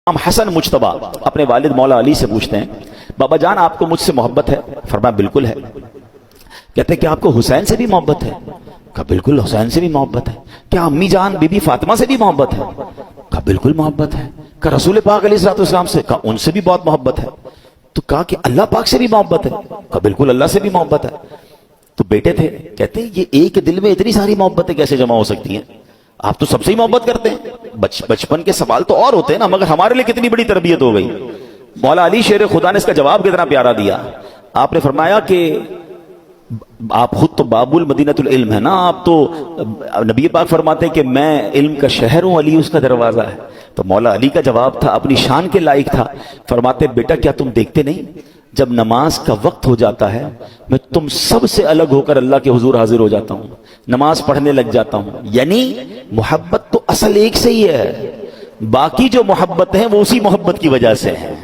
امام حسن مجتبی اپنے والد مولا علی سے پوچھتے ہیں، بابا جان آپ کو مجھ سے محبت ہے؟ فرمایا بالکل ہے۔ کہتے ہیں کہ آپ کو حسین سے بھی محبت ہے؟ کہا بالکل حسین سے بھی محبت ہے۔ کیا امی جان بی بی فاطمہ سے بھی محبت ہے؟ کہا بالکل محبت ہے۔ کہا رسول پاک علیہ الصلوۃ والسلام سے؟ کہا ان سے بھی بہت محبت ہے۔ تو کہا کہ اللہ پاک سے بھی محبت ہے؟ کہا بالکل اللہ سے بھی محبت ہے۔ تو بیٹے تھے، کہتے ہیں یہ ایک دل میں اتنی ساری محبتیں کیسے جمع ہو سکتی ہیں؟ آپ تو سب سے ہی محبت کرتے ہیں۔ بچپن کے سوال تو اور ہوتے ہیں نا، مگر ہمارے لیے کتنی بڑی تربیت ہو گئی۔ مولا علی شیر خدا نے اس کا جواب کتنا پیارا دیا۔ آپ نے فرمایا کہ آپ خود تو باب المدینۃ العلم ہے نا، آپ تو نبی پاک فرماتے ہیں کہ میں علم کا شہر ہوں، علی اس کا دروازہ ہے۔ تو مولا علی کا جواب تھا، اپنی شان کے لائق تھا۔ فرماتے بیٹا کیا تم دیکھتے نہیں جب نماز کا وقت ہو جاتا ہے میں تم سب سے الگ ہو کر اللہ کے حضور حاضر ہو جاتا ہوں، نماز پڑھنے لگ جاتا ہوں۔ یعنی محبت تو اصل ایک سے ہی ہے، باقی جو محبت ہیں وہ اسی محبت کی وجہ سے ہے۔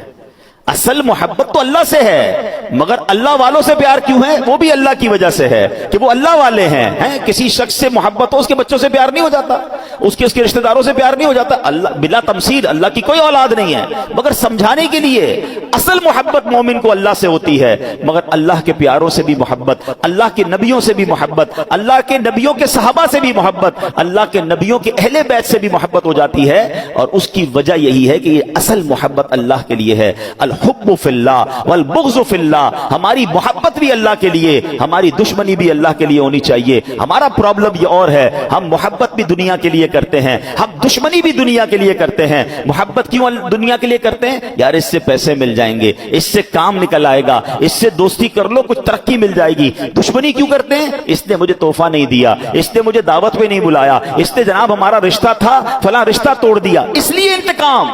اصل محبت تو اللہ سے ہے، مگر اللہ والوں سے پیار کیوں ہے؟ وہ بھی اللہ کی وجہ سے ہے کہ وہ اللہ والے ہیں۔ کسی شخص سے محبت ہو، اس کے بچوں سے پیار نہیں ہو جاتا، اس کے رشتہ داروں سے پیار نہیں ہو جاتا۔ اللہ بلا تمثیل، اللہ کی کوئی اولاد نہیں ہے، مگر سمجھانے کے لیے اصل محبت مومن کو اللہ سے ہوتی ہے، مگر اللہ کے پیاروں سے بھی محبت، اللہ کے نبیوں سے بھی محبت، اللہ کے نبیوں کے صحابہ سے بھی محبت، اللہ کے نبیوں کے اہل بیت سے بھی محبت ہو جاتی ہے۔ اور اس کی وجہ یہی ہے کہ یہ اصل محبت اللہ کے لیے ہے۔ الحب فی اللہ والبغض فی اللہ، ہماری محبت بھی اللہ کے لیے، ہماری دشمنی بھی اللہ کے لیے ہونی چاہیے۔ ہمارا پرابلم یہ اور ہے، ہم محبت بھی دنیا کے لیے کرتے ہیں، ہم دشمنی بھی دنیا کے لیے کرتے ہیں۔ محبت کیوں دنیا کے لیے کرتے ہیں؟ یار اس سے پیسے مل جائیں گے، اس سے کام نکل آئے گا، اس سے دوستی کر لو کچھ ترقی مل جائے گی۔ دشمنی کیوں کرتے ہیں؟ اس نے مجھے تحفہ نہیں دیا، اس نے مجھے دعوت پہ نہیں بلایا، اس نے جناب ہمارا رشتہ تھا فلاں رشتہ توڑ دیا، اس لیے انتقام۔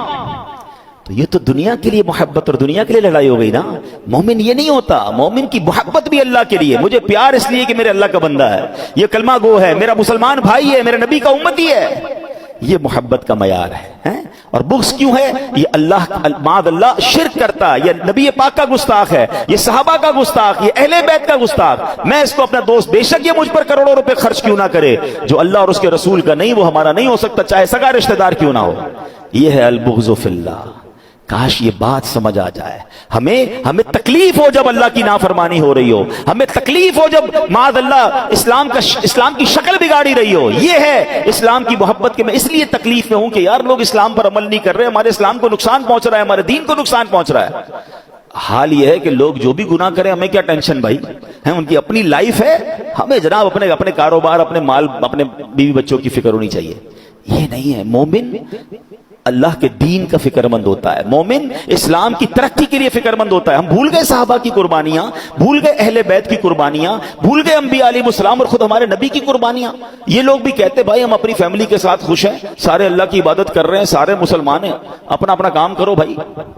تو یہ تو دنیا کے لیے محبت اور دنیا کے لیے لڑائی ہو گئی نا۔ مومن یہ نہیں ہوتا، مومن کی محبت بھی اللہ کے لیے، مجھے پیار اس لیے کہ میرے اللہ کا بندہ ہے، یہ کلمہ گو ہے، میرا مسلمان بھائی ہے، میرے نبی کا امتی ہے، یہ محبت کا معیار ہے۔ اور بغض کیوں ہے؟ یہ اللہ معاذ اللہ شرک کرتا ہے، یہ نبی پاک کا گستاخ ہے، یہ صحابہ کا گستاخ، یہ اہل بیت کا گستاخ، میں اس کو اپنا دوست، بے شک یہ مجھ پر کروڑوں روپے خرچ کیوں نہ کرے، جو اللہ اور اس کے رسول کا نہیں وہ ہمارا نہیں ہو سکتا، چاہے سگا رشتہ دار کیوں نہ ہو۔ یہ ہے البغض فی اللہ۔ کاش یہ بات سمجھ آ جائے۔ ہمیں تکلیف ہو جب اللہ کی نافرمانی ہو رہی ہو، ہمیں تکلیف ہو جب معاذ اللہ اسلام کی شکل بگاڑی رہی ہو، یہ ہے اسلام کی محبت کے میں اس لیے تکلیف میں ہوں کہ یار لوگ اسلام پر عمل نہیں کر رہے، ہمارے اسلام کو نقصان پہنچ رہا ہے، ہمارے دین کو نقصان پہنچ رہا ہے۔ حال یہ ہے کہ لوگ جو بھی گناہ کریں ہمیں کیا ٹینشن بھائی، ان کی اپنی لائف ہے، ہمیں جناب اپنے کاروبار، اپنے مال، اپنے بیوی بچوں کی فکر ہونی چاہیے۔ یہ نہیں ہے، مومن اللہ کے دین کا فکر مند ہوتا ہے، مومن اسلام کی ترقی کے لیے فکر مند ہوتا ہے۔ ہم بھول گئے صحابہ کی قربانیاں، بھول گئے اہل بیت کی قربانیاں، بھول گئے انبیاء علیہ السلام اور خود ہمارے نبی کی قربانیاں۔ یہ لوگ بھی کہتے بھائی ہم اپنی فیملی کے ساتھ خوش ہیں، سارے اللہ کی عبادت کر رہے ہیں، سارے مسلمان ہیں، اپنا اپنا کام کرو بھائی۔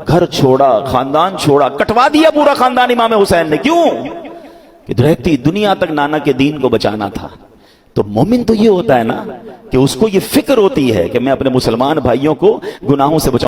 گھر چھوڑا، خاندان چھوڑا، کٹوا دیا پورا خاندان امام حسین نے، کیوں؟ کہ رہتی دنیا تک نانا کے دین کو بچانا تھا۔ تو مومن تو یہ ہوتا ہے نا کہ اس کو یہ فکر ہوتی ہے کہ میں اپنے مسلمان بھائیوں کو گناہوں سے بچاؤں۔